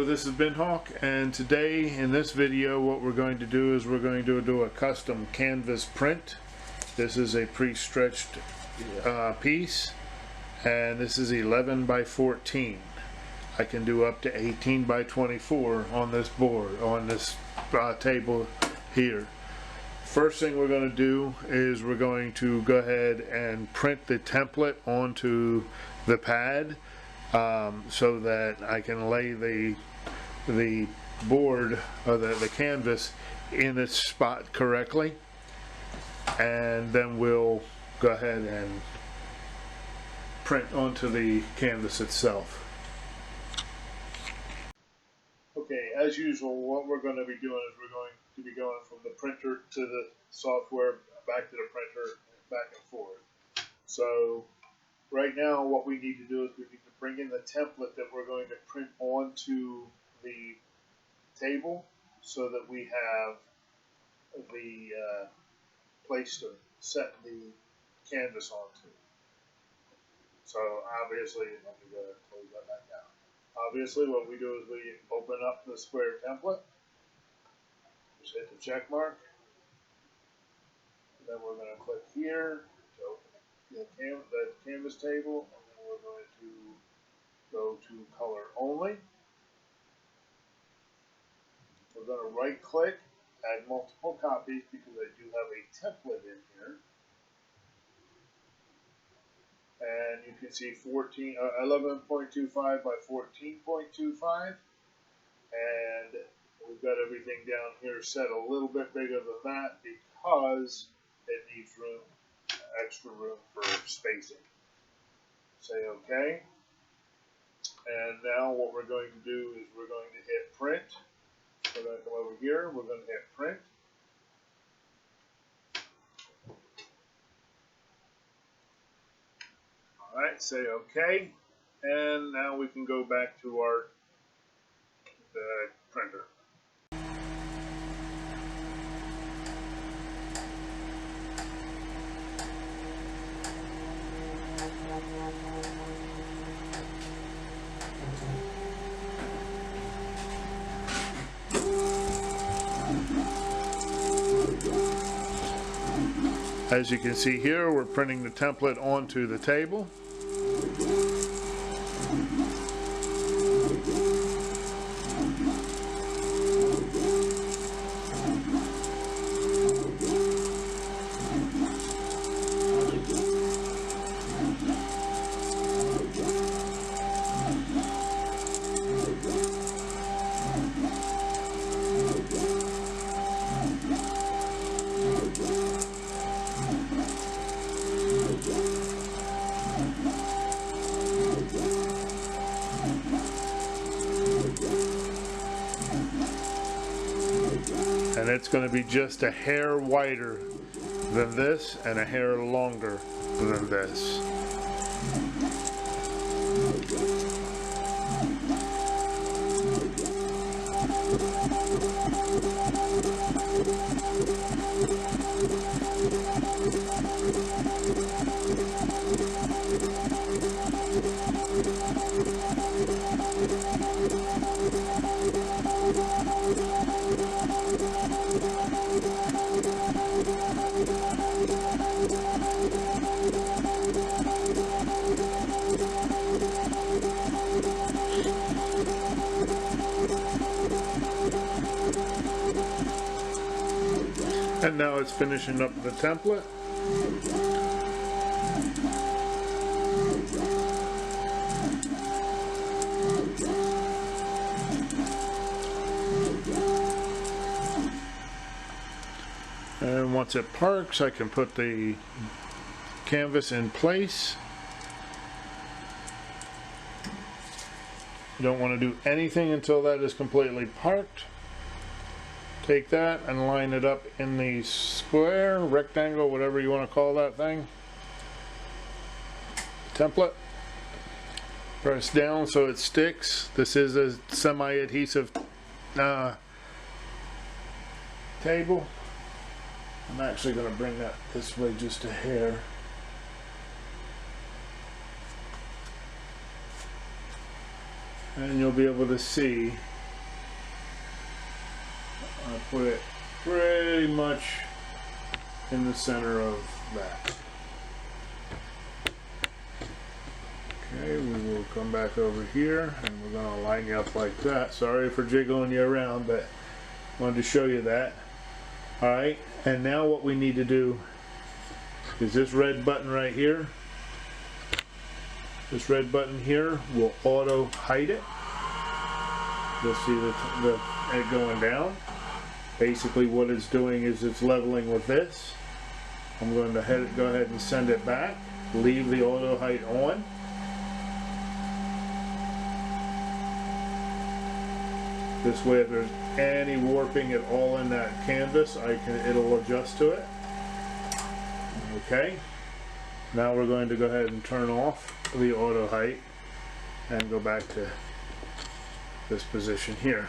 Hello, this is Ben Hawk, and today in this video what we're going to do is we're going to do a custom canvas print. This is a pre-stretched piece, and this is 11 by 14. I can do up to 18 by 24 on this board, on this table here. First thing we're going to do is we're going to go ahead and print the template onto the pad so that I can lay the board or the canvas in its spot correctly, and then we'll go ahead and print onto the canvas itself. Okay, as usual, what we're going to be doing is we're going to be going from the printer to the software, back to the printer, back and forth. So right now what we need to do is we need to bring in the template that we're going to print onto the table so that we have the place to set the canvas onto. So obviously, let me go ahead and close that back down. Obviously what we do is we open up the square template, just hit the check mark, and then we're going to click here to open the canvas table, and then we're going to go to color only. We're going to right click, add multiple copies because I do have a template in here. And you can see 11.25 by 14.25, and we've got everything down here set a little bit bigger than that because it needs room, extra room for spacing. Say OK, and now what we're going to do is we're going to hit print. We're going to come over here, we're going to hit print. Alright, say OK, and now we can go back to our printer. As you can see here, we're printing the template onto the table. And it's going to be just a hair wider than this and a hair longer than this. And now it's finishing up the template. And once it parks, I can put the canvas in place. You don't want to do anything until that is completely parked. Take that and line it up in the square, rectangle, whatever you want to call that thing. Template. Press down so it sticks. This is a semi-adhesive table. I'm actually going to bring that this way just a hair. And you'll be able to see I put it pretty much in the center of that. Okay, we will come back over here and we're going to line you up like that. Sorry for jiggling you around, but I wanted to show you that. Alright, and now what we need to do is this red button right here. This red button here will auto hide it. You'll see it going down. Basically what it's doing is it's leveling with this. I'm going to go ahead and send it back. Leave the auto hide on. This way, if there's any warping at all in that canvas, it'll adjust to it. Okay. Now we're going to go ahead and turn off the auto height and go back to this position here.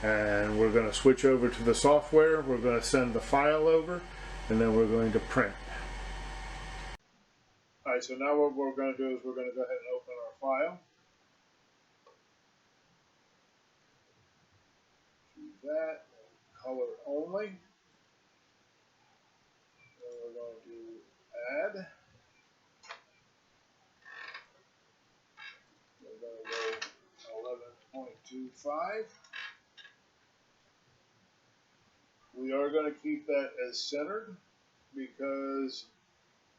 And we're going to switch over to the software. We're going to send the file over, and then we're going to print. Alright, so now what we're going to do is we're going to go ahead and open our file. That color only. Then we're going to add. We're going to go 11.25. We are going to keep that as centered because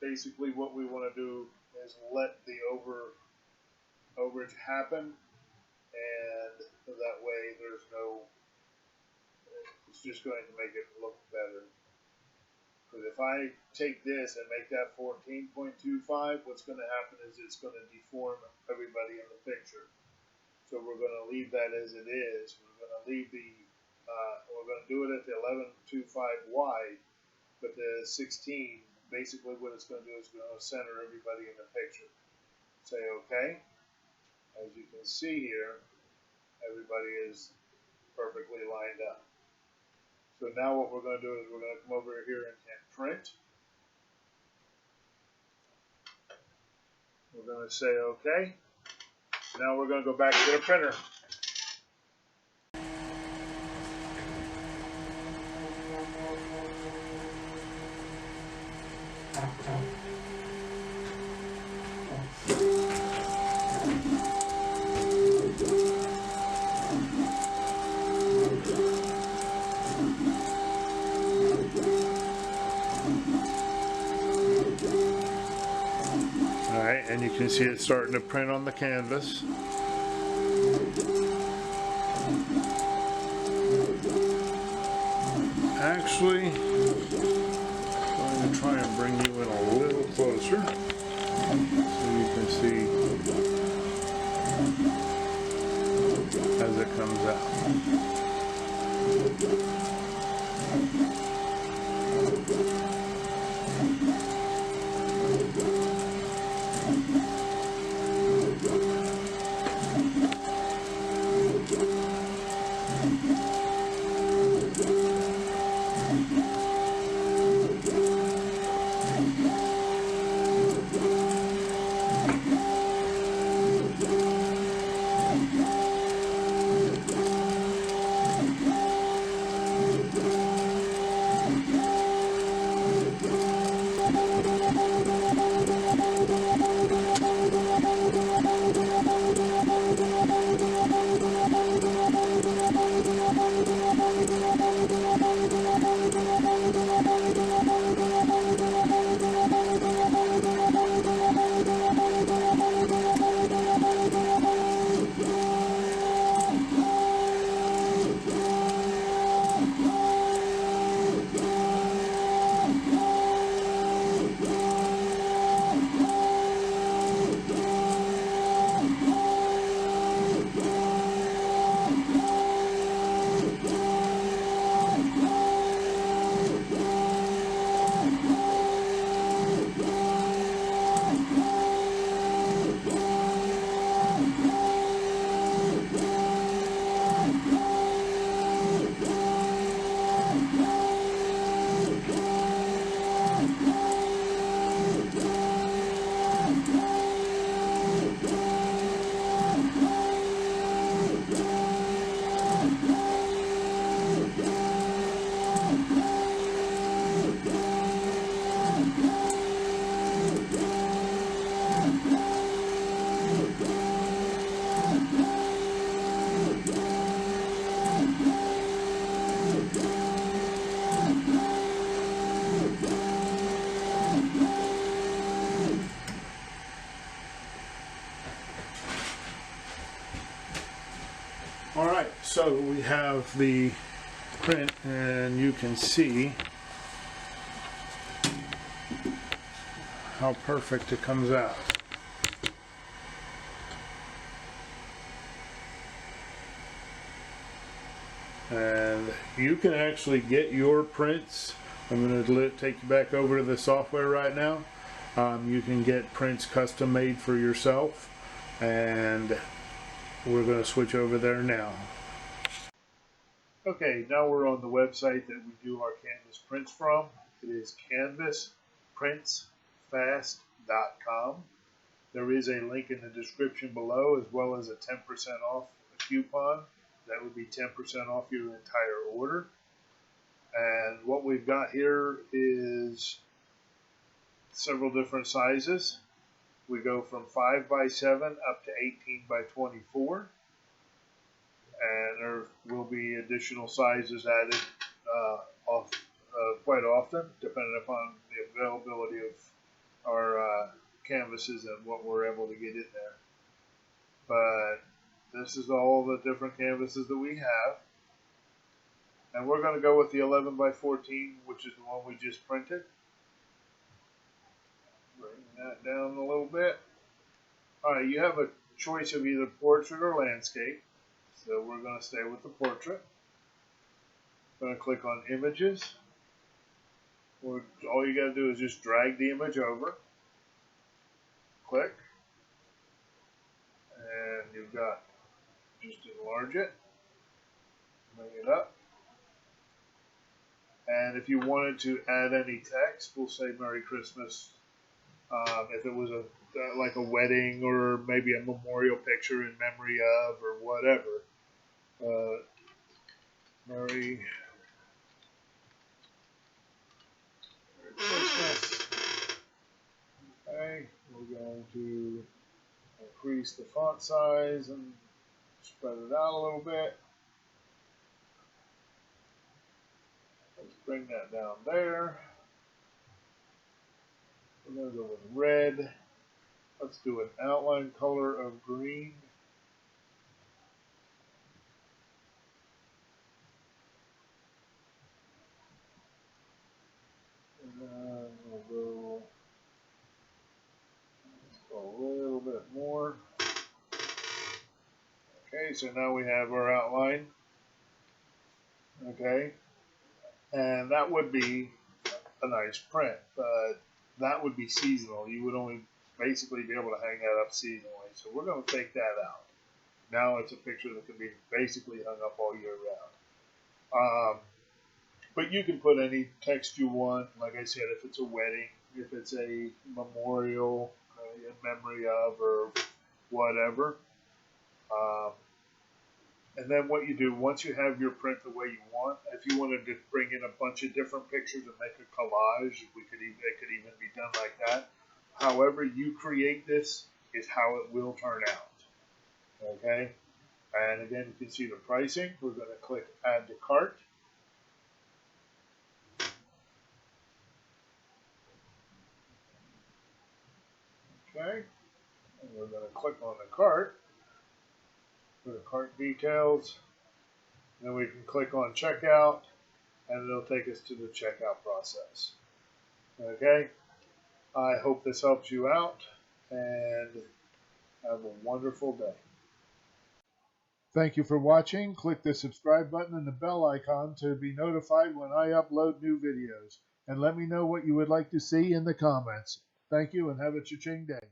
basically what we want to do is let the overage happen, and that way there's no. It's just going to make it look better. Because if I take this and make that 14.25, what's going to happen is it's going to deform everybody in the picture. So we're going to leave that as it is. We're going to leave we're going to do it at the 11.25 wide, but the 16, basically what it's going to do is going to center everybody in the picture. Say OK. As you can see here, everybody is perfectly lined up. So now what we're going to do is we're going to come over here and print. We're going to say OK. Now we're going to go back to the printer. Alright, and you can see it starting to print on the canvas. Actually, I'm going to try and bring you in a little closer so you can see as it comes out. Alright, so we have the print and you can see how perfect it comes out. And you can actually get your prints. I'm going to take you back over to the software right now. You can get prints custom made for yourself, and we're going to switch over there now. Okay, now we're on the website that we do our canvas prints from. It is canvasprintsfast.com. There is a link in the description below, as well as a 10% off coupon. That would be 10% off your entire order. And what we've got here is several different sizes. We go from 5x7 up to 18x24. And there will be additional sizes added quite often, depending upon the availability of our canvases and what we're able to get in there. But this is all the different canvases that we have. And we're going to go with the 11x14, which is the one we just printed. Bring that down a little bit. Alright, you have a choice of either portrait or landscape. So we're going to stay with the portrait. I'm going to click on images. All you got to do is just drag the image over. Click. And you've got, just enlarge it. Bring it up. And if you wanted to add any text, we'll say Merry Christmas. If it was like a wedding or maybe a memorial picture in memory of or whatever. Merry Christmas. Okay, we're going to increase the font size and spread it out a little bit. Let's bring that down there. We're going to go with red. Let's do an outline color of green. And we'll go a little bit more. Okay, so now we have our outline. Okay, and that would be a nice print, but that would be seasonal. You would only basically be able to hang that up seasonally. So we're going to take that out. Now it's a picture that can be basically hung up all year round. But you can put any text you want. Like I said, if it's a wedding, if it's a memorial in memory of or whatever. And then what you do, once you have your print the way you want, if you wanted to bring in a bunch of different pictures and make a collage, it could even be done like that. However you create this is how it will turn out. Okay? And again, you can see the pricing. We're going to click Add to Cart. Okay? And we're going to click on the cart. For the cart details. Then we can click on Checkout, and it'll take us to the checkout process. Okay? I hope this helps you out, and have a wonderful day. Thank you for watching. Click the subscribe button and the bell icon to be notified when I upload new videos. And let me know what you would like to see in the comments. Thank you, and have a cha-ching day.